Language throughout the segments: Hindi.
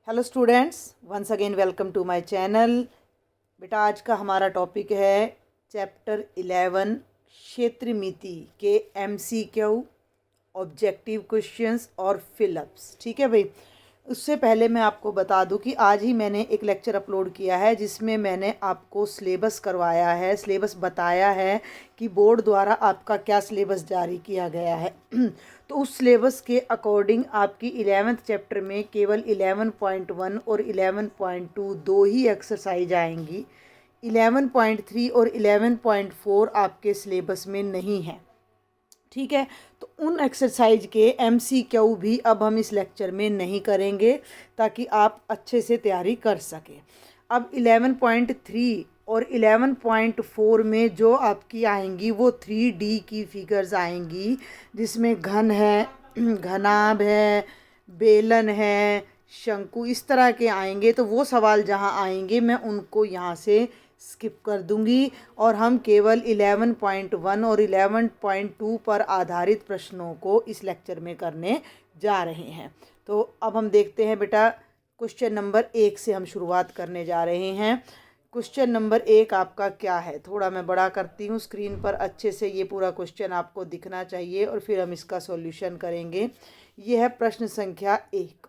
Hello students, once again welcome to my channel. बेटा आज का हमारा टॉपिक है चैप्टर 11 क्षेत्र मिति के एमसीक्यू, ऑब्जेक्टिव क्वेश्चंस और फिलअप्स। ठीक है भाई। उससे पहले मैं आपको बता दूं कि आज ही मैंने एक लेक्चर अपलोड किया है जिसमें मैंने आपको सिलेबस करवाया है, सिलेबस बताया है कि बोर्ड द्वारा आपका क्या सिलेबस जारी किया गया है। तो उस सिलेबस के अकॉर्डिंग आपकी 11th चैप्टर में केवल 11.1 और 11.2 दो ही एक्सरसाइज आएंगी। 11.3 और 11.4 आपके सिलेबस में नहीं है। ठीक है, तो उन एक्सरसाइज के एमसीक्यू भी अब हम इस लेक्चर में नहीं करेंगे ताकि आप अच्छे से तैयारी कर सकें। अब 11.3 और 11.4 में जो आपकी आएंगी वो 3D की फिगर्स आएंगी, जिसमें घन है, घनाभ है, बेलन है, शंकु, इस तरह के आएंगे। तो वो सवाल जहाँ आएंगे मैं उनको यहाँ से स्किप कर दूंगी और हम केवल 11.1 और 11.2 पर आधारित प्रश्नों को इस लेक्चर में करने जा रहे हैं। तो अब हम देखते हैं बेटा, क्वेश्चन नंबर 1 से हम शुरुआत करने जा रहे हैं। क्वेश्चन नंबर 1 आपका क्या है, थोड़ा मैं बड़ा करती हूँ स्क्रीन पर, अच्छे से ये पूरा क्वेश्चन आपको दिखना चाहिए और फिर हम इसका सॉल्यूशन करेंगे। ये है प्रश्न संख्या 1।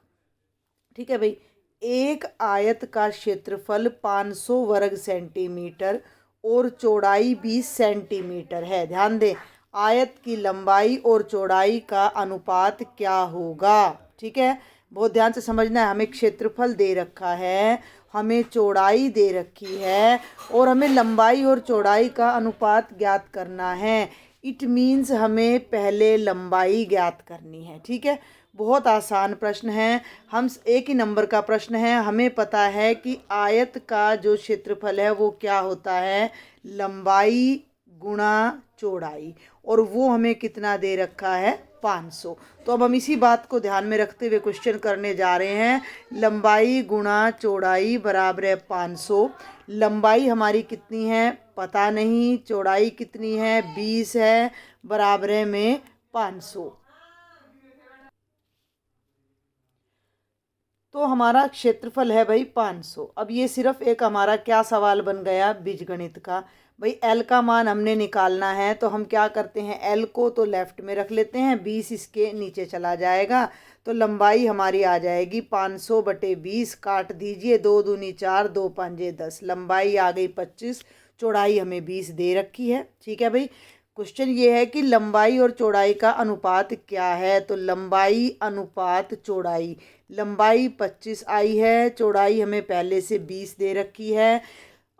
ठीक है भाई। एक आयत का क्षेत्रफल 500 वर्ग सेंटीमीटर और चौड़ाई 20 सेंटीमीटर है। ध्यान दें, आयत की लंबाई और चौड़ाई का अनुपात क्या होगा। ठीक है, बहुत ध्यान से समझना है। हमें क्षेत्रफल दे रखा है, हमें चौड़ाई दे रखी है और हमें लंबाई और चौड़ाई का अनुपात ज्ञात करना है। इट मीन्स हमें पहले लंबाई ज्ञात करनी है। ठीक है, बहुत आसान प्रश्न है। हम एक ही नंबर का प्रश्न है। हमें पता है कि आयत का जो क्षेत्रफल है वो क्या होता है, लंबाई गुणा चौड़ाई, और वो हमें कितना दे रखा है, 500। तो अब हम इसी बात को ध्यान में रखते हुए क्वेश्चन करने जा रहे हैं। लंबाई गुणा चौड़ाई बराबर है 500। लंबाई हमारी कितनी है पता नहीं, चौड़ाई कितनी है 20 है, बराबर है में 500। तो हमारा क्षेत्रफल है भाई 500। अब ये सिर्फ एक हमारा क्या सवाल बन गया, बीजगणित का। भाई एल का मान हमने निकालना है, तो हम क्या करते हैं, एल को तो लेफ्ट में रख लेते हैं, 20 इसके नीचे चला जाएगा। तो लंबाई हमारी आ जाएगी 500 बटे 20, काट दीजिए, 2 दूनी 4, 2 पंजे 10, लंबाई आ गई 25, चौड़ाई हमें 20 दे रखी है। ठीक है भाई। क्वेश्चन ये है कि लंबाई और चौड़ाई का अनुपात क्या है। तो लंबाई अनुपात चौड़ाई, लंबाई 25 आई है, चौड़ाई हमें पहले से 20 दे रखी है।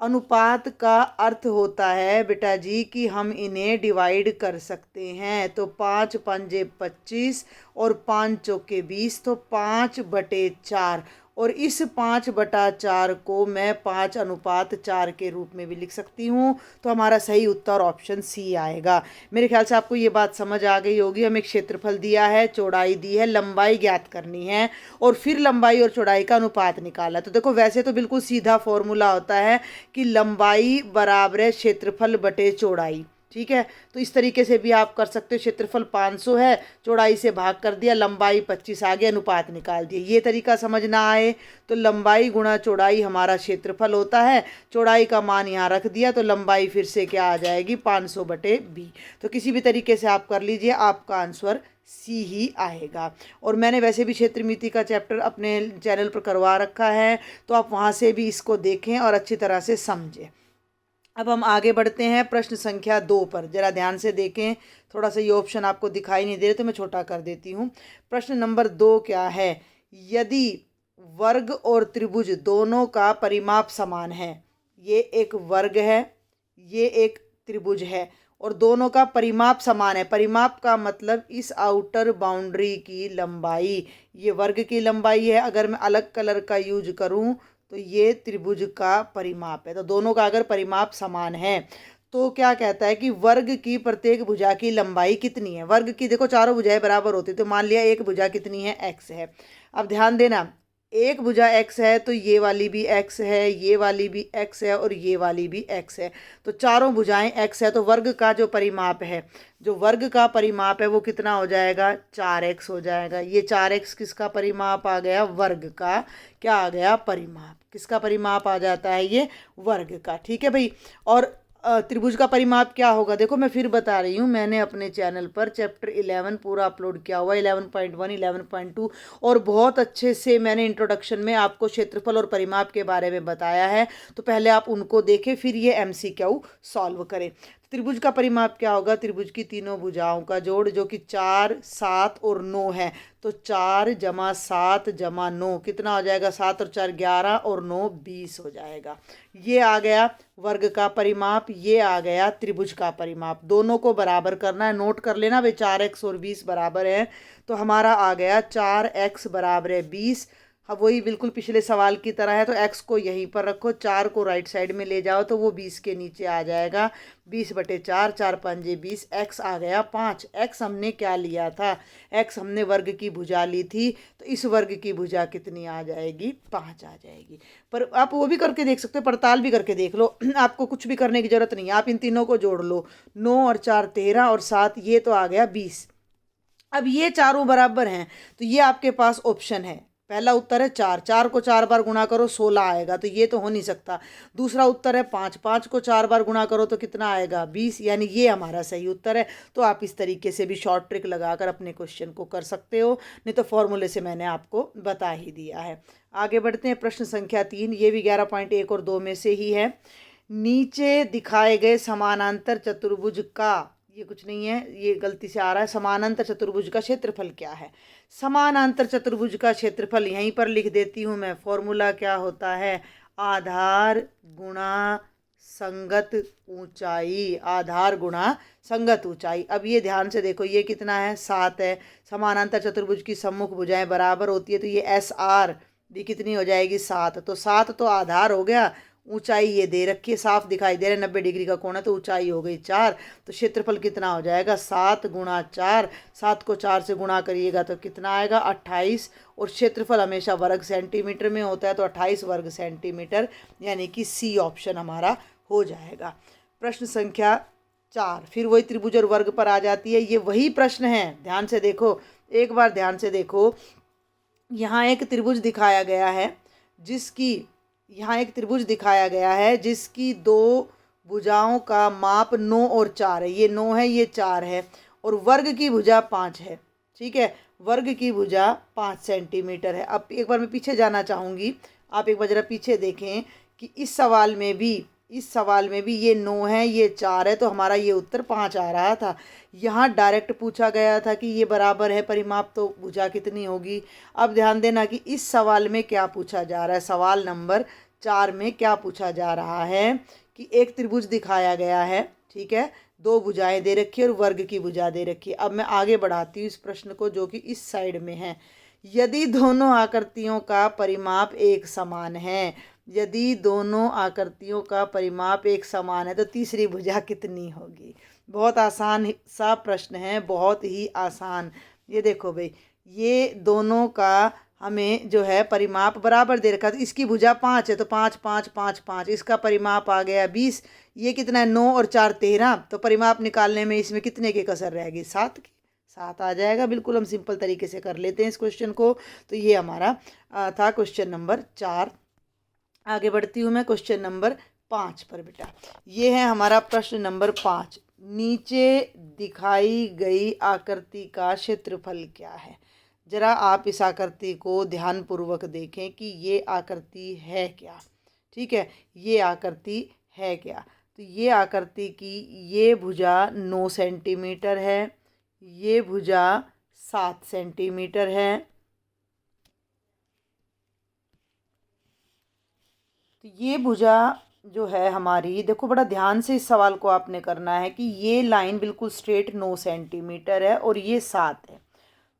अनुपात का अर्थ होता है बेटा जी कि हम इन्हें डिवाइड कर सकते हैं। तो 5 पंजे 25 और 5 चौके 20, तो 5 बटे 4, और इस 5/4 को मैं 5:4 के रूप में भी लिख सकती हूँ। तो हमारा सही उत्तर ऑप्शन सी आएगा। मेरे ख्याल से आपको ये बात समझ आ गई होगी। हमें क्षेत्रफल दिया है, चौड़ाई दी है, लंबाई ज्ञात करनी है और फिर लंबाई और चौड़ाई का अनुपात निकाला। तो देखो, वैसे तो बिल्कुल सीधा फॉर्मूला होता है कि लंबाई बराबर है क्षेत्रफल बटे चौड़ाई। ठीक है, तो इस तरीके से भी आप कर सकते हो। क्षेत्रफल 500 है, चौड़ाई से भाग कर दिया, लंबाई 25 आ गया, अनुपात निकाल दिया। ये तरीका समझ ना आए तो लंबाई गुणा चौड़ाई हमारा क्षेत्रफल होता है, चौड़ाई का मान यहाँ रख दिया, तो लंबाई फिर से क्या आ जाएगी, 500 बटे 20। तो किसी भी तरीके से आप कर लीजिए, आपका आंसर सी ही आएगा। और मैंने वैसे भी क्षेत्रमिति का चैप्टर अपने चैनल पर करवा रखा है, तो आप वहाँ से भी इसको देखें और अच्छी तरह से समझें। अब हम आगे बढ़ते हैं प्रश्न संख्या 2 पर। जरा ध्यान से देखें, थोड़ा सा ये ऑप्शन आपको दिखाई नहीं दे रहे तो मैं छोटा कर देती हूँ। प्रश्न नंबर 2 क्या है, यदि वर्ग और त्रिभुज दोनों का परिमाप समान है, ये एक वर्ग है, ये एक त्रिभुज है, और दोनों का परिमाप समान है। परिमाप का मतलब इस आउटर बाउंड्री की लंबाई, ये वर्ग की लंबाई है, अगर मैं अलग कलर का यूज करूँ तो ये त्रिभुज का परिमाप है। तो दोनों का अगर परिमाप समान है तो क्या कहता है कि वर्ग की प्रत्येक भुजा की लंबाई कितनी है। वर्ग की देखो चारों भुजाएं बराबर होती है, तो मान लिया एक भुजा कितनी है, x है। अब ध्यान देना, एक भुजा x है तो ये वाली भी x है, ये वाली भी x है और ये वाली भी x है, तो चारों भुजाएं x है। तो वर्ग का जो परिमाप है, जो वर्ग का परिमाप है वो कितना हो जाएगा, 4x हो जाएगा। ये 4x किसका परिमाप आ गया, वर्ग का क्या आ गया, परिमाप। किसका परिमाप आ जाता है, ये वर्ग का। ठीक है भाई। और त्रिभुज का परिमाप क्या होगा, देखो मैं फिर बता रही हूँ, मैंने अपने चैनल पर चैप्टर 11 पूरा अपलोड किया हुआ, 11.1 11.2, और बहुत अच्छे से मैंने इंट्रोडक्शन में आपको क्षेत्रफल और परिमाप के बारे में बताया है। तो पहले आप उनको देखें, फिर ये MCQ सॉल्व करें। त्रिभुज का परिमाप क्या होगा, त्रिभुज की तीनों भुजाओं का जोड़, जो कि 4, 7 और 9 है। तो 4 + 7 + 9 कितना हो जाएगा, 7 और 4 11 और 9 20 हो जाएगा। ये आ गया वर्ग का परिमाप, ये आ गया त्रिभुज का परिमाप। दोनों को बराबर करना है, नोट कर लेना भाई, 4x और 20 बराबर है। तो हमारा आ गया 4x = 20। हाँ, वही बिल्कुल पिछले सवाल की तरह है। तो x को यहीं पर रखो, 4 को राइट साइड में ले जाओ तो वो 20 के नीचे आ जाएगा। 20/4, 4 5 20, x आ गया 5। x हमने क्या लिया था, x हमने वर्ग की भुजा ली थी, तो इस वर्ग की भुजा कितनी आ जाएगी, 5 आ जाएगी। पर आप वो भी करके देख सकते हो, पड़ताल भी करके देख लो, आपको कुछ भी करने की जरूरत नहीं है। आप इन तीनों को जोड़ लो, 9 और 4 13 और 7 ये तो आ गया 20। अब ये चारों बराबर हैं, तो ये आपके पास ऑप्शन है। पहला उत्तर है 4, 4 को 4 बार गुणा करो 16 आएगा, तो ये तो हो नहीं सकता। दूसरा उत्तर है 5, 5 को 4 बार गुणा करो तो कितना आएगा, 20, यानी ये हमारा सही उत्तर है। तो आप इस तरीके से भी शॉर्ट ट्रिक लगाकर अपने क्वेश्चन को कर सकते हो, नहीं तो फॉर्मूले से मैंने आपको बता ही दिया है। आगे बढ़ते हैं, प्रश्न संख्या 3, ये भी 11.1 और 2 में से ही है। नीचे दिखाए गए समानांतर चतुर्भुज का, ये कुछ नहीं है, ये गलती से आ रहा है, समानांतर चतुर्भुज का क्षेत्रफल क्या है। समानांतर चतुर्भुज का क्षेत्रफल यहीं पर लिख देती हूँ मैं। फॉर्मूला क्या होता है, आधार गुणा संगत ऊंचाई, आधार गुणा संगत ऊंचाई। अब ये ध्यान से देखो, ये कितना है, 7 है। समानांतर चतुर्भुज की सम्मुख भुजाएं बराबर होती है, तो ये SR भी कितनी हो जाएगी, 7। तो 7 तो आधार हो गया, ऊंचाई ये दे रखी है, साफ दिखाई दे रहा है, 90 डिग्री का कोण है, तो ऊंचाई हो गई 4। तो क्षेत्रफल कितना हो जाएगा, 7 × 4। 7 को 4 से गुणा करिएगा तो कितना आएगा, 28। और क्षेत्रफल हमेशा वर्ग सेंटीमीटर में होता है, तो 28 वर्ग सेंटीमीटर, यानी कि C ऑप्शन हमारा हो जाएगा। प्रश्न संख्या 4 फिर वही त्रिभुज और वर्ग पर आ जाती है। ये वही प्रश्न है, ध्यान से देखो, एक बार ध्यान से देखो। यहाँ एक त्रिभुज दिखाया गया है, जिसकी 2 भुजाओं का माप 9 और 4 है। ये 9 है, ये 4 है, और वर्ग की भुजा 5 है। ठीक है, वर्ग की भुजा 5 सेंटीमीटर है। अब एक बार मैं पीछे जाना चाहूँगी, आप एक बार जरा पीछे देखें कि इस सवाल में भी ये 9 है, ये 4 है, तो हमारा ये उत्तर 5 आ रहा था। यहाँ डायरेक्ट पूछा गया था कि ये बराबर है परिमाप, तो भुजा कितनी होगी। अब ध्यान देना कि इस सवाल में क्या पूछा जा रहा है, सवाल नंबर 4 में क्या पूछा जा रहा है कि एक त्रिभुज दिखाया गया है, ठीक है, 2 भुजाएं दे रखी है और वर्ग की भुजा दे रखी है। अब मैं आगे बढ़ाती हूँ इस प्रश्न को, जो कि इस साइड में है। यदि दोनों आकृतियों का परिमाप एक समान है, तो तीसरी भुजा कितनी होगी। बहुत आसान सा प्रश्न है, बहुत ही आसान। ये देखो भाई, ये दोनों का हमें जो है परिमाप बराबर दे रखा है, तो इसकी भुजा 5 है, तो 5 5 5 5, इसका परिमाप आ गया 20। ये कितना है, 9 और 4 13, तो परिमाप निकालने में इसमें कितने की कसर रहेगी, 7 की। 7 आ जाएगा, बिल्कुल हम सिंपल तरीके से कर लेते हैं इस क्वेश्चन को। तो ये हमारा था क्वेश्चन नंबर 4। आगे बढ़ती हूँ मैं क्वेश्चन नंबर 5 पर बेटा। ये है हमारा प्रश्न नंबर 5। नीचे दिखाई गई आकृति का क्षेत्रफल क्या है। जरा आप इस आकृति को ध्यानपूर्वक देखें कि ये आकृति है क्या। ठीक है, ये आकृति है क्या। तो ये आकृति की ये भुजा 9 सेंटीमीटर है, ये भुजा 7 सेंटीमीटर है। तो ये भुजा जो है हमारी, देखो बड़ा ध्यान से इस सवाल को आपने करना है कि ये लाइन बिल्कुल स्ट्रेट 9 सेंटीमीटर है और ये 7 है।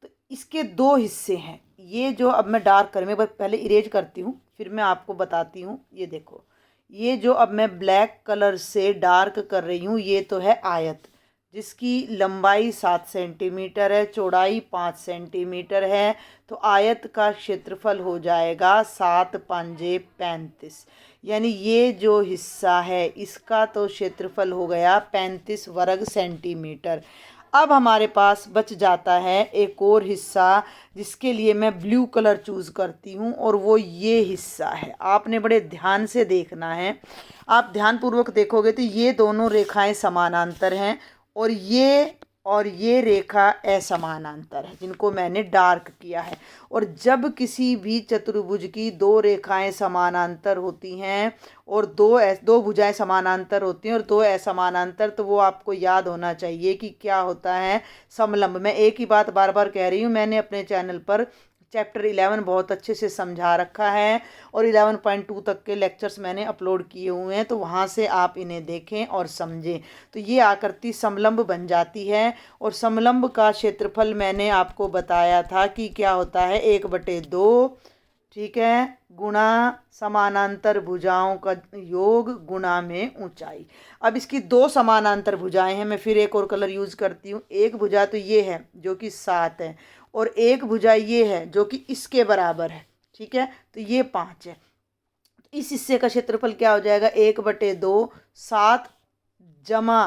तो इसके 2 हिस्से हैं। ये जो अब मैं डार्क कर, मैं पहले इरेज करती हूँ फिर मैं आपको बताती हूँ। ये देखो, ये जो अब मैं ब्लैक कलर से डार्क कर रही हूँ, ये तो है आयत। जिसकी लंबाई 7 सेंटीमीटर है, चौड़ाई 5 सेंटीमीटर है, तो आयत का क्षेत्रफल हो जाएगा 7 पंजे 35। यानी ये जो हिस्सा है इसका तो क्षेत्रफल हो गया 35 वर्ग सेंटीमीटर। अब हमारे पास बच जाता है एक और हिस्सा जिसके लिए मैं ब्लू कलर चूज़ करती हूँ, और वो ये हिस्सा है। आपने बड़े ध्यान से देखना है, आप ध्यानपूर्वक देखोगे तो ये दोनों रेखाएं समानांतर हैं और ये रेखा असमानांतर है, जिनको मैंने डार्क किया है। और जब किसी भी चतुर्भुज की दो रेखाएं समानांतर होती हैं और दो भुजाएं समानांतर होती हैं और दो असमानांतर, तो वो आपको याद होना चाहिए कि क्या होता है, समलंब। मैं एक ही बात बार बार कह रही हूँ, मैंने अपने चैनल पर चैप्टर 11 बहुत अच्छे से समझा रखा है और 11.2 तक के लेक्चर्स मैंने अपलोड किए हुए हैं, तो वहाँ से आप इन्हें देखें और समझें। तो ये आकृति समलंब बन जाती है, और समलंब का क्षेत्रफल मैंने आपको बताया था कि क्या होता है, 1/2, ठीक है, गुणा समानांतर भुजाओं का योग गुणा में ऊंचाई। अब इसकी दो समानांतर भुजाएं हैं, मैं फिर एक और कलर यूज़ करती हूँ। एक भुजा तो ये है जो कि 7 है, और एक भुजा ये है जो कि इसके बराबर है, ठीक है, तो ये 5 है। इस हिस्से का क्षेत्रफल क्या हो जाएगा, 1/2 7 जमा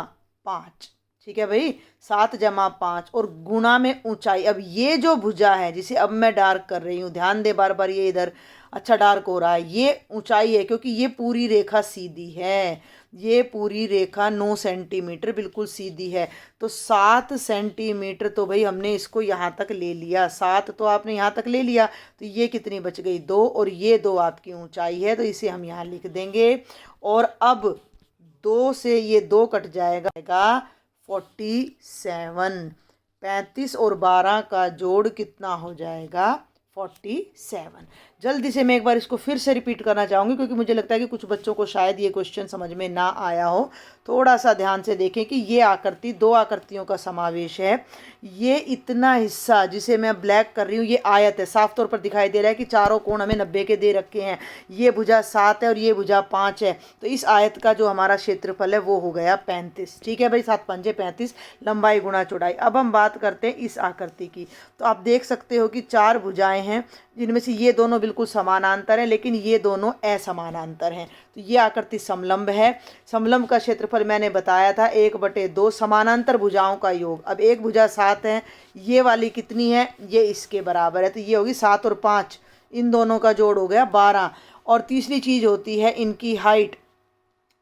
5, ठीक है भाई, 7 जमा 5 और गुणा में ऊंचाई। अब ये जो भुजा है जिसे अब मैं डार्क कर रही हूँ, ध्यान दे बार बार, ये इधर अच्छा डार्क हो रहा है, ये ऊंचाई है क्योंकि ये पूरी रेखा सीधी है, ये पूरी रेखा 9 सेंटीमीटर बिल्कुल सीधी है। तो 7 सेंटीमीटर तो भाई हमने इसको यहाँ तक ले लिया, 7 तो आपने यहाँ तक ले लिया, तो ये कितनी बच गई, 2, और ये 2 आपकी ऊंचाई है, तो इसे हम यहाँ लिख देंगे। और अब 2 से ये 2 कट जाएगा 47। 35 और 12 का जोड़ कितना हो जाएगा, 47। जल्दी से मैं एक बार इसको फिर से रिपीट करना चाहूँगी क्योंकि मुझे लगता है कि कुछ बच्चों को शायद ये क्वेश्चन समझ में ना आया हो। थोड़ा सा ध्यान से देखें कि ये आकृति दो आकृतियों का समावेश है। ये इतना हिस्सा जिसे मैं ब्लैक कर रही हूँ, ये आयत है, साफ तौर पर दिखाई दे रहा है कि चारों कोण हमें 90 के दे रखे हैं। ये भुजा 7 है और ये भुजा 5 है, तो इस आयत का जो हमारा क्षेत्रफल है वो हो गया 35। ठीक है भाई, 7 पंजे 35, लंबाई गुणा चौड़ाई। अब हम बात करते हैं इस आकृति की। तो आप देख सकते हो कि 4 भुजाएं हैं जिनमें से ये दोनों बिल्कुल समानांतर हैं लेकिन ये दोनों असमानांतर हैं। तो ये आकृति समलंब है। समलंब का क्षेत्रफल मैंने बताया था 1/2 समानांतर भुजाओं का योग। अब एक भुजा 7 है, ये वाली कितनी है, ये इसके बराबर है, तो ये होगी 7 और 5, इन दोनों का जोड़ हो गया 12। और तीसरी चीज़ होती है इनकी हाइट।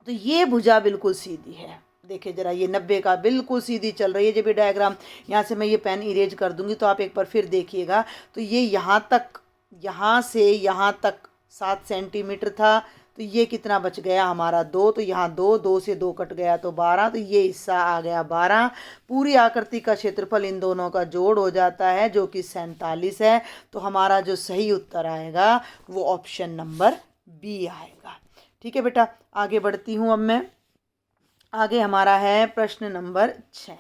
तो ये भुजा बिल्कुल सीधी है, देखिए जरा, ये 90 का बिल्कुल सीधी चल रही है। जब ये डायग्राम यहाँ से मैं ये पेन इरेज कर दूंगी तो आप एक बार फिर देखिएगा। तो ये यहाँ तक, यहाँ से यहाँ तक 7 सेंटीमीटर था, तो ये कितना बच गया हमारा 2, तो यहाँ 2, 2 से 2 कट गया तो 12, तो ये हिस्सा आ गया 12। पूरी आकृति का क्षेत्रफल इन दोनों का जोड़ हो जाता है जो कि 47 है। तो हमारा जो सही उत्तर आएगा वो ऑप्शन नंबर बी आएगा। ठीक है बेटा, आगे बढ़ती हूँ अब मैं। आगे हमारा है प्रश्न नंबर 6।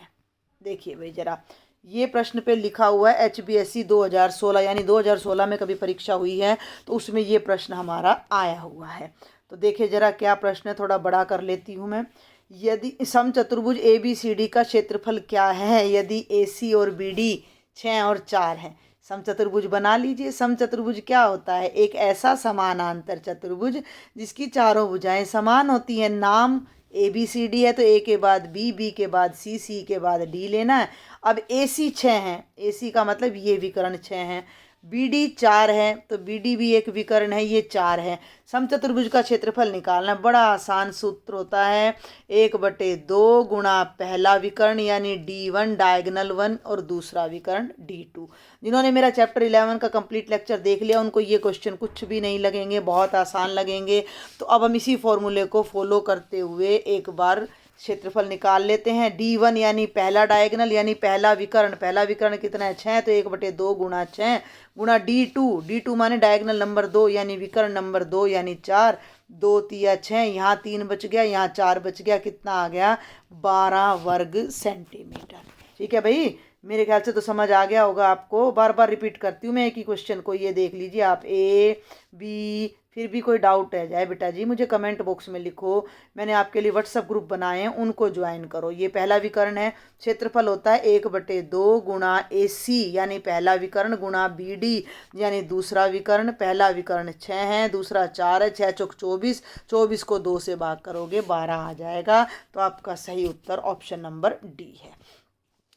देखिए भाई जरा, ये प्रश्न पे लिखा हुआ है HBSC 2016, यानी 2016 में कभी परीक्षा हुई है तो उसमें ये प्रश्न हमारा आया हुआ है। तो देखिए जरा क्या प्रश्न है, थोड़ा बड़ा कर लेती हूँ मैं। यदि समचतुर्भुज ABCD का क्षेत्रफल क्या है यदि AC और BD 6 और 4 है। समचतुर्भुज बना लीजिए। समचतुर्भुज क्या होता है, एक ऐसा समानांतर चतुर्भुज जिसकी चारों भुजाएं समान होती हैं। नाम ABCD है तो A के बाद B, B के बाद C, C के बाद D लेना है। अब AC 6 है, AC का मतलब ये विकर्ण 6 है। BD 4 है तो BD भी एक विकर्ण है, ये 4 है। समचतुर्भुज का क्षेत्रफल निकालना बड़ा आसान सूत्र होता है, 1/2 गुणा पहला विकर्ण यानी D1 डायगोनल 1 और दूसरा विकर्ण D2। जिन्होंने मेरा चैप्टर 11 का कंप्लीट लेक्चर देख लिया उनको ये क्वेश्चन कुछ भी नहीं लगेंगे, बहुत आसान लगेंगे। तो अब हम इसी फॉर्मूले को फॉलो करते हुए एक बार क्षेत्रफल निकाल लेते हैं। D1 यानी पहला डायगोनल यानी पहला विकर्ण कितना है, 6, तो 1/2 गुणा 6 गुणा D2 माने डायगोनल नंबर 2 यानी विकर्ण नंबर 2 यानी 4, 2 तिया 6, यहाँ 3 बच गया, यहाँ 4 बच गया, कितना आ गया 12 वर्ग सेंटीमीटर। ठीक है भाई, मेरे ख्याल से तो समझ आ गया होगा आपको। बार बार रिपीट करती हूँ मैं एक ही क्वेश्चन को, ये देख लीजिए आप, A B फिर भी कोई डाउट रह जाए बेटा जी मुझे कमेंट बॉक्स में लिखो। मैंने आपके लिए व्हाट्सएप ग्रुप बनाए हैं, उनको ज्वाइन करो। ये पहला विकर्ण है, क्षेत्रफल होता है 1/2 गुणा AC यानी पहला विकर्ण गुणा BD यानी दूसरा विकर्ण। पहला विकर्ण 6 है, दूसरा 4 है, 6 चौक 24, 24 को 2 से भाग करोगे 12 आ जाएगा। तो आपका सही उत्तर ऑप्शन नंबर D है।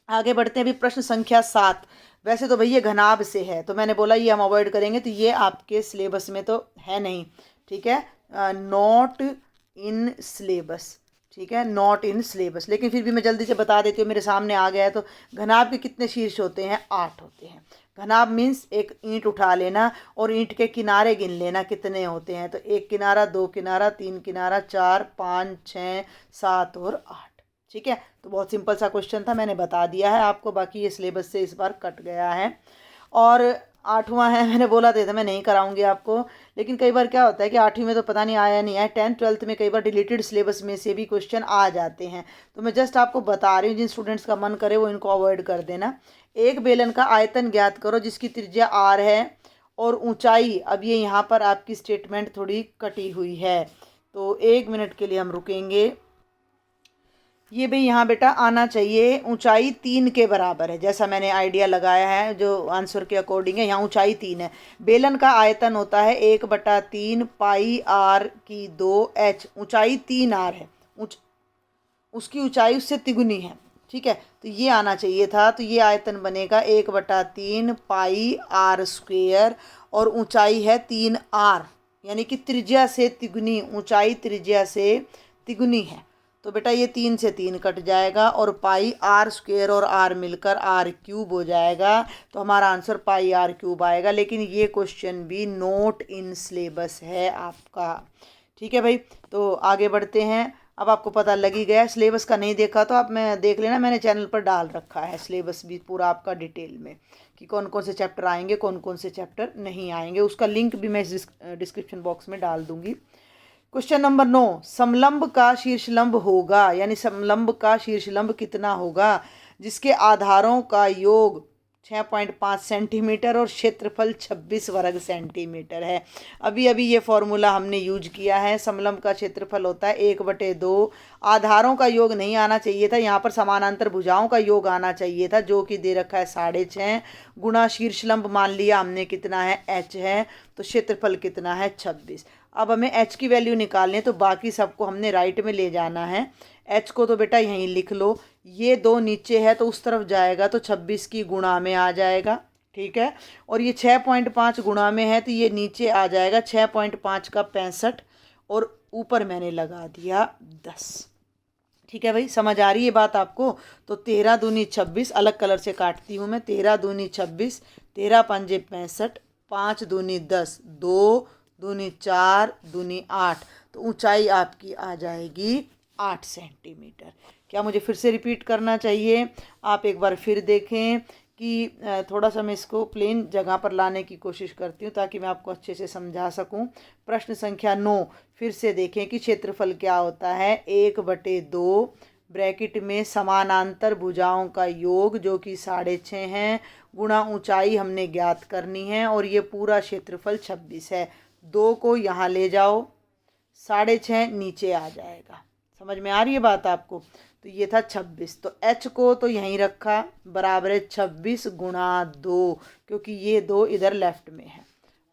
आगे बढ़ते हैं अभी प्रश्न संख्या 7। वैसे तो भैया घनाभ से है, तो मैंने बोला ये हम अवॉइड करेंगे, तो ये आपके सिलेबस में तो है नहीं, ठीक है, नॉट इन सिलेबस, ठीक है, नॉट इन सिलेबस। लेकिन फिर भी मैं जल्दी से बता देती हूँ, मेरे सामने आ गया है। तो घनाभ के कितने शीर्ष होते हैं? 8 होते हैं। घनाभ मीन्स एक ईंट उठा लेना और ईंट के किनारे गिन लेना कितने होते हैं। तो 1 किनारा, 2 किनारा, 3 किनारा, 4, 5, 6, 7 और 8, ठीक है। तो बहुत सिंपल सा क्वेश्चन था, मैंने बता दिया है आपको। बाकी ये सिलेबस से इस बार कट गया है। और 8वां है, मैंने बोला था मैं नहीं कराऊंगी आपको, लेकिन कई बार क्या होता है कि 8वीं में तो पता नहीं आया नहीं आया, 10th 12th में कई बार डिलीटेड सिलेबस में से भी क्वेश्चन आ जाते हैं। तो मैं जस्ट आपको बता रही हूँ, जिन स्टूडेंट्स का मन करे वो इनको अवॉइड कर देना। एक बेलन का आयतन ज्ञात करो जिसकी त्रिज्या R है और ऊंचाई, अब ये यहाँ पर आपकी स्टेटमेंट थोड़ी कटी हुई है, तो 1 मिनट के लिए हम रुकेंगे। ये भी यहाँ बेटा आना चाहिए, ऊंचाई 3 के बराबर है, जैसा मैंने आइडिया लगाया है जो आंसर के अकॉर्डिंग है। यहाँ ऊंचाई 3 है। बेलन का आयतन होता है 1/3 पाई R/2h। ऊंचाई 3R है, उसकी ऊंचाई उससे तिगुनी है, ठीक है। तो ये आना चाहिए था। तो ये आयतन बनेगा 1/3 पाई R² और ऊंचाई है 3R, यानी कि त्रिज्या से तिगुनी, ऊंचाई त्रिज्या से तिगुनी है। तो बेटा ये 3 से 3 कट जाएगा और पाई R² और R मिलकर R³ हो जाएगा। तो हमारा आंसर पाई R³ आएगा। लेकिन ये क्वेश्चन भी नोट इन सिलेबस है आपका, ठीक है भाई। तो आगे बढ़ते हैं। अब आपको पता लग ही गया, सिलेबस का नहीं देखा तो आप मैं देख लेना, मैंने चैनल पर डाल रखा है सिलेबस भी पूरा आपका डिटेल में, कि कौन कौन से चैप्टर आएंगे, कौन कौन से चैप्टर नहीं आएंगे। उसका लिंक भी मैं इस डिस्क्रिप्शन बॉक्स में डाल दूंगी। क्वेश्चन नंबर 9, समलंब का शीर्षलंब होगा, यानी समलंब का शीर्षलंब कितना होगा जिसके आधारों का योग 6.5 सेंटीमीटर और क्षेत्रफल 26 वर्ग सेंटीमीटर है। अभी अभी ये फॉर्मूला हमने यूज किया है। समलंब का क्षेत्रफल होता है 1/2, आधारों का योग नहीं आना चाहिए था, यहाँ पर समानांतर भुजाओं का योग आना चाहिए था, जो कि दे रखा है 6.5 गुणा शीर्षलंब मान लिया हमने कितना है, h है, तो क्षेत्रफल कितना है 26। अब हमें h की वैल्यू निकालनी है, तो बाकी सबको हमने राइट में ले जाना है। h को तो बेटा यहीं लिख लो, ये 2 नीचे है तो उस तरफ जाएगा, तो 26 की गुणा में आ जाएगा, ठीक है। और ये 6.5 गुणा में है तो ये नीचे आ जाएगा, 6.5 का 65 और ऊपर मैंने लगा दिया 10, ठीक है भाई। समझ आ रही है बात आपको? तो 13 दूनी 26, अलग कलर से काटती हूँ मैं, 13 दूनी 26, 13 पंजे 65, 5 दूनी 10, 2 दूनी 4 दूनी 8, तो ऊंचाई आपकी आ जाएगी 8 सेंटीमीटर। क्या मुझे फिर से रिपीट करना चाहिए? आप एक बार फिर देखें कि थोड़ा सा मैं इसको प्लेन जगह पर लाने की कोशिश करती हूँ ताकि मैं आपको अच्छे से समझा सकूँ। प्रश्न संख्या 9 फिर से देखें कि क्षेत्रफल क्या होता है, 1/2 ब्रैकेट में समानांतर भुजाओं का योग जो कि 6.5 है, गुणा ऊंचाई हमने ज्ञात करनी है और ये पूरा क्षेत्रफल 26 है। 2 को यहाँ ले जाओ, 6.5 नीचे आ जाएगा। समझ में आ रही है बात आपको? तो ये था 26, तो h को तो यहीं रखा, बराबर है 26 गुणा 2, क्योंकि ये 2 इधर लेफ्ट में है,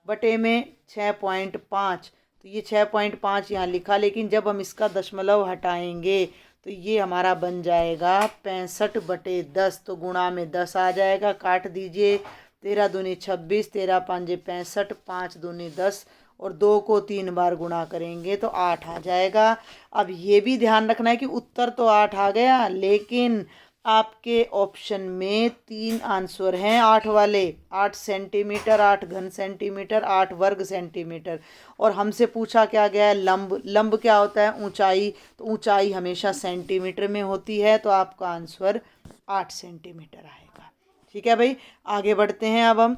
बटे में 6.5, तो ये 6.5 यहाँ लिखा। लेकिन जब हम इसका दशमलव हटाएंगे तो ये हमारा बन जाएगा 65/10, तो गुणा में 10 आ जाएगा, काट दीजिए, 13 दूनी 26, 13 पंजे 65, 5 दूनी 10 और 2 को 3 बार गुणा करेंगे तो 8 आ जाएगा। अब ये भी ध्यान रखना है कि उत्तर तो 8 आ गया, लेकिन आपके ऑप्शन में 3 आंसर हैं 8 वाले, 8 सेंटीमीटर, 8 घन सेंटीमीटर, 8 वर्ग सेंटीमीटर। और हमसे पूछा क्या गया है, लंब। लंब क्या होता है, ऊंचाई, तो ऊंचाई हमेशा सेंटीमीटर में होती है, तो आपका आंसर 8 सेंटीमीटर आएगा, ठीक है भाई। आगे बढ़ते हैं अब हम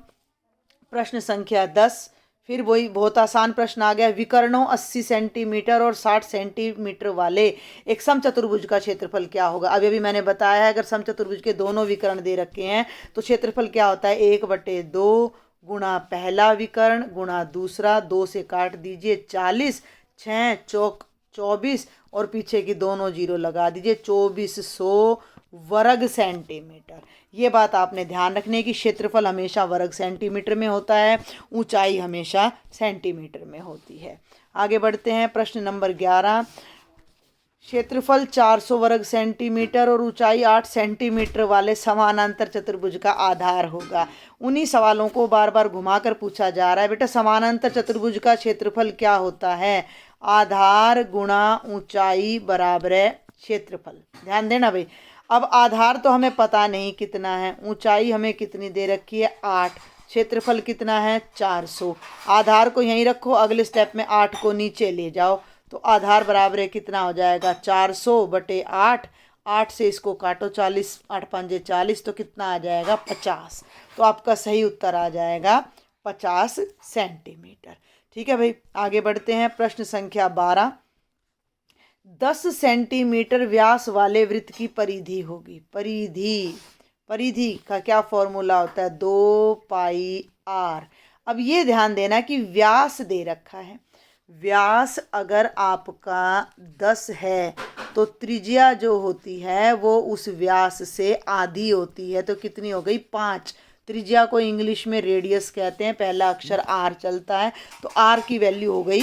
प्रश्न संख्या 10। फिर वही बहुत आसान प्रश्न आ गया, विकर्णों 80 सेंटीमीटर और 60 सेंटीमीटर वाले एक समचतुर्भुज का क्षेत्रफल क्या होगा। अभी अभी मैंने बताया है, अगर समचतुर्भुज के दोनों विकर्ण दे रखे हैं तो क्षेत्रफल क्या होता है, 1/2 गुणा पहला विकर्ण गुणा दूसरा, 2 से काट दीजिए 40, 6 चौक 24 और पीछे की दोनों जीरो लगा दीजिए, 2400 वर्ग सेंटीमीटर। ये बात आपने ध्यान रखने की, क्षेत्रफल हमेशा वर्ग सेंटीमीटर में होता है, ऊंचाई हमेशा सेंटीमीटर में होती है। आगे बढ़ते हैं, प्रश्न नंबर 11। क्षेत्रफल 400 वर्ग सेंटीमीटर और ऊंचाई 8 सेंटीमीटर वाले समानांतर चतुर्भुज का आधार होगा। उन्हीं सवालों को बार बार घुमाकर पूछा जा रहा है। बेटा समानांतर चतुर्भुज का क्षेत्रफल क्या होता है? आधार गुणा ऊंचाई बराबर है क्षेत्रफल। ध्यान देना भाई। अब आधार तो हमें पता नहीं कितना है, ऊंचाई हमें कितनी दे रखी है 8, क्षेत्रफल कितना है 400। आधार को यहीं रखो, अगले स्टेप में 8 को नीचे ले जाओ तो आधार बराबर है कितना हो जाएगा 400 बटे 8, 8 से इसको काटो 40, 8 पंजे 40 तो कितना आ जाएगा 50। तो आपका सही उत्तर आ जाएगा 50 सेंटीमीटर। ठीक है भाई, आगे बढ़ते हैं, प्रश्न संख्या 12। 10 सेंटीमीटर व्यास वाले वृत्त की परिधि होगी। परिधि का क्या फॉर्मूला होता है? 2πr। अब ये ध्यान देना कि व्यास दे रखा है, व्यास अगर आपका 10 है तो त्रिज्या जो होती है वो उस व्यास से आधी होती है, तो कितनी हो गई 5। त्रिज्या को इंग्लिश में रेडियस कहते हैं, पहला अक्षर आर चलता है, तो आर की वैल्यू हो गई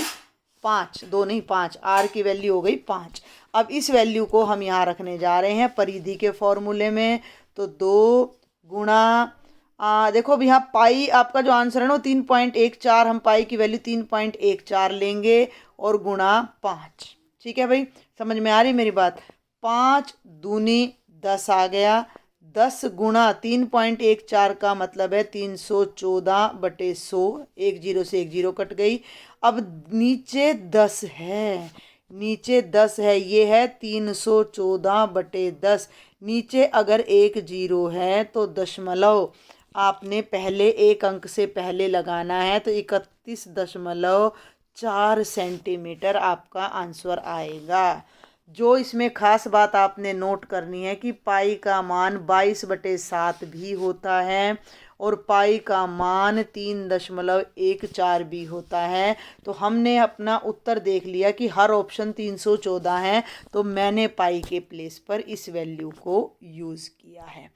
5, 2 नहीं 5, आर की वैल्यू हो गई 5। अब इस वैल्यू को हम यहाँ रखने जा रहे हैं परिधि के फॉर्मूले में, तो 2 गुणा देखो अब यहाँ पाई आपका जो आंसर है ना 3.14, हम पाई की वैल्यू 3.14 लेंगे और गुणा 5। ठीक है भाई, समझ में आ रही मेरी बात? 5 दूनी 10 आ गया, 10 गुणा 3.14 का मतलब है 314 बटे 100, 1 जीरो से 1 जीरो कट गई। अब नीचे 10 है, नीचे 10 है, ये है 314 बटे 10। नीचे अगर 1 जीरो है तो दशमलव आपने पहले एक अंक से पहले लगाना है, तो 31.4 सेंटीमीटर आपका आंसर आएगा। जो इसमें खास बात आपने नोट करनी है कि पाई का मान 22/7 भी होता है और पाई का मान 3.14 भी होता है। तो हमने अपना उत्तर देख लिया कि हर ऑप्शन 314 है, तो मैंने पाई के प्लेस पर इस वैल्यू को यूज़ किया है।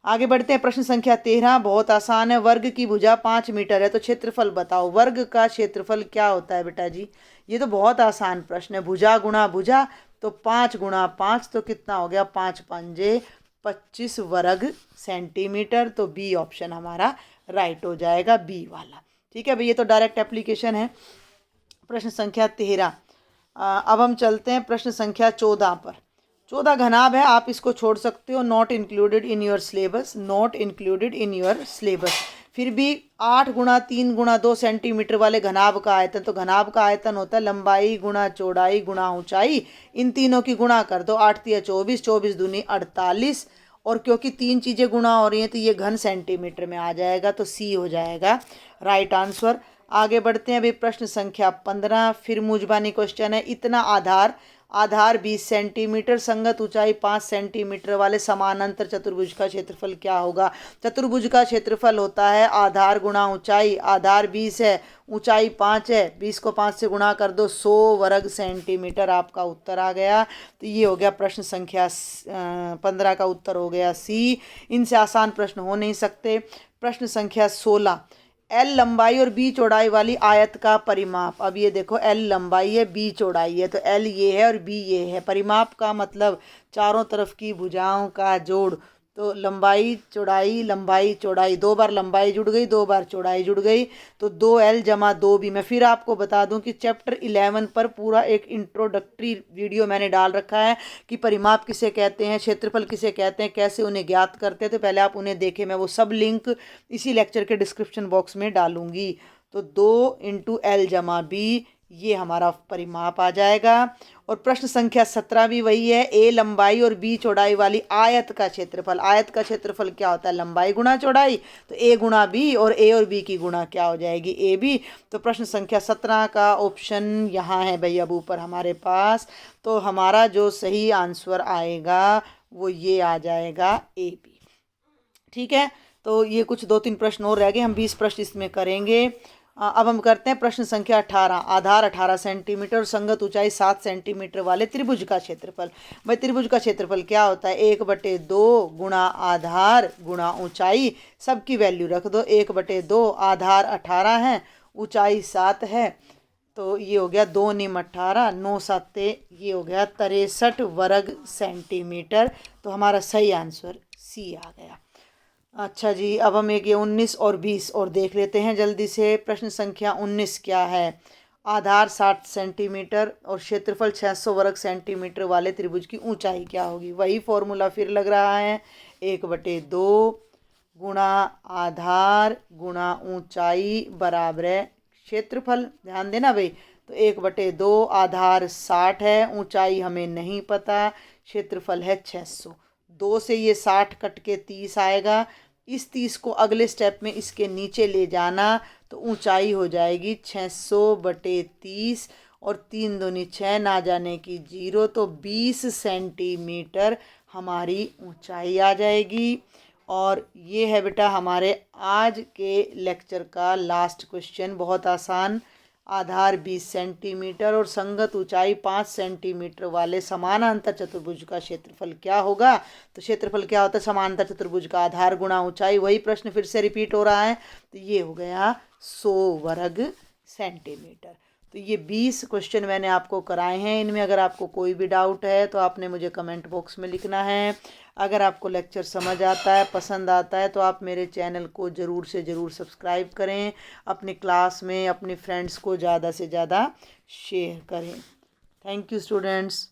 आगे बढ़ते हैं, प्रश्न संख्या 13। बहुत आसान है। वर्ग की भुजा 5 मीटर है तो क्षेत्रफल बताओ। वर्ग का क्षेत्रफल क्या होता है बेटा जी? ये तो बहुत आसान प्रश्न है। भुजा गुणा भुजा तो 5 गुणा 5 तो कितना हो गया 5 पंजे 25 वर्ग सेंटीमीटर। तो बी ऑप्शन हमारा राइट हो जाएगा, बी वाला। ठीक है भाई, ये तो डायरेक्ट एप्लीकेशन है। प्रश्न संख्या 13। अब हम चलते हैं प्रश्न संख्या 14 पर। 14 घनाभ है, आप इसको छोड़ सकते हो, not included in your syllabus, not included in your syllabus. फिर भी 8 गुणा 3 गुणा 2 सेंटीमीटर वाले घनाभ का आयतन, तो घनाभ का आयतन होता है लंबाई गुणा चौड़ाई गुणा ऊंचाई, इन तीनों की गुणा कर दो, 8 तिया 24, 24 दूनी 48, और क्योंकि 3 चीज़ें गुणा हो रही हैं तो ये घन सेंटीमीटर में आ जाएगा, तो सी हो जाएगा राइट आंसर। आगे बढ़ते हैं अभी प्रश्न संख्या 15। फिर मुजबानी क्वेश्चन है। इतना आधार 20 सेंटीमीटर संगत ऊंचाई 5 सेंटीमीटर वाले समानांतर चतुर्भुज का क्षेत्रफल क्या होगा? चतुर्भुज का क्षेत्रफल होता है आधार गुणा ऊंचाई। आधार 20 है, ऊंचाई 5 है, 20 को 5 से गुणा कर दो, 100 वर्ग सेंटीमीटर आपका उत्तर आ गया। तो ये हो गया प्रश्न संख्या 15 का उत्तर हो गया सी। इनसे आसान प्रश्न हो नहीं सकते। प्रश्न संख्या 16। एल लंबाई और बी चौड़ाई वाली आयत का परिमाप। अब ये देखो, एल लंबाई है, बी चौड़ाई है, तो एल ये है और बी ये है। परिमाप का मतलब चारों तरफ की भुजाओं का जोड़। तो लंबाई चौड़ाई 2 बार लंबाई जुड़ गई, 2 बार चौड़ाई जुड़ गई, तो 2L जमा 2B। मैं फिर आपको बता दूं कि चैप्टर 11 पर पूरा एक इंट्रोडक्टरी वीडियो मैंने डाल रखा है कि परिमाप किसे कहते हैं, क्षेत्रफल किसे कहते हैं, कैसे उन्हें ज्ञात करते हैं। तो पहले आप उन्हें देखें, मैं वो सब लिंक इसी लेक्चर के डिस्क्रिप्शन बॉक्स में डालूंगी। तो 2 × L जमा B, ये हमारा परिमाप आ जाएगा। और प्रश्न संख्या 17 भी वही है। ए लंबाई और बी चौड़ाई वाली आयत का क्षेत्रफल। आयत का क्षेत्रफल क्या होता है? लंबाई गुणा चौड़ाई, तो ए गुणा बी, और ए और बी की गुणा क्या हो जाएगी? A B. तो प्रश्न संख्या 17 का ऑप्शन यहाँ है भाई अब ऊपर हमारे पास। तो हमारा जो सही आंसर आएगा वो ये आ जाएगा ए बी। ठीक है, तो ये कुछ 2-3 प्रश्न और रह गए, हम 20 प्रश्न इसमें करेंगे। अब हम करते हैं प्रश्न संख्या 18। आधार 18 सेंटीमीटर और संगत ऊंचाई 7 सेंटीमीटर वाले त्रिभुज का क्षेत्रफल। भाई त्रिभुज का क्षेत्रफल क्या होता है? 1/2 गुणा आधार गुणा ऊंचाई, सबकी वैल्यू रख दो। 1/2 आधार 18 है, ऊंचाई 7 है, तो ये हो गया 2 × 18, 9 × 7 ये हो गया 63 वर्ग सेंटीमीटर। तो हमारा सही आंसर सी आ गया। अच्छा जी, अब हम एक ये 19 और 20 और देख लेते हैं जल्दी से। प्रश्न संख्या 19 क्या है? आधार 60 सेंटीमीटर और क्षेत्रफल 600 वर्ग सेंटीमीटर वाले त्रिभुज की ऊंचाई क्या होगी? वही फॉर्मूला फिर लग रहा है, 1/2 गुणा आधार गुणा ऊंचाई बराबर है क्षेत्रफल। ध्यान देना भाई, तो 1/2 आधार 60 है, ऊंचाई हमें नहीं पता, क्षेत्रफल है 600। 2 से ये 60 कट के 30 आएगा, इस 30 को अगले स्टेप में इसके नीचे ले जाना तो ऊंचाई हो जाएगी 600/30 और 3 दूनी 6, ना जाने की 0, तो 20 सेंटीमीटर हमारी ऊंचाई आ जाएगी। और ये है बेटा हमारे आज के लेक्चर का लास्ट क्वेश्चन, बहुत आसान। आधार 20 सेंटीमीटर और संगत ऊंचाई 5 सेंटीमीटर वाले समानांतर चतुर्भुज का क्षेत्रफल क्या होगा? तो क्षेत्रफल क्या होता है? समानांतर चतुर्भुज का आधार गुणा ऊंचाई। वही प्रश्न फिर से रिपीट हो रहा है, तो ये हो गया 100 वर्ग सेंटीमीटर। तो ये 20 क्वेश्चन मैंने आपको कराए हैं। इनमें अगर आपको कोई भी डाउट है तो आपने मुझे कमेंट बॉक्स में लिखना है। अगर आपको लेक्चर समझ आता है, पसंद आता है, तो आप मेरे चैनल को ज़रूर से ज़रूर सब्सक्राइब करें, अपनी क्लास में अपने फ्रेंड्स को ज़्यादा से ज़्यादा शेयर करें। Thank you students.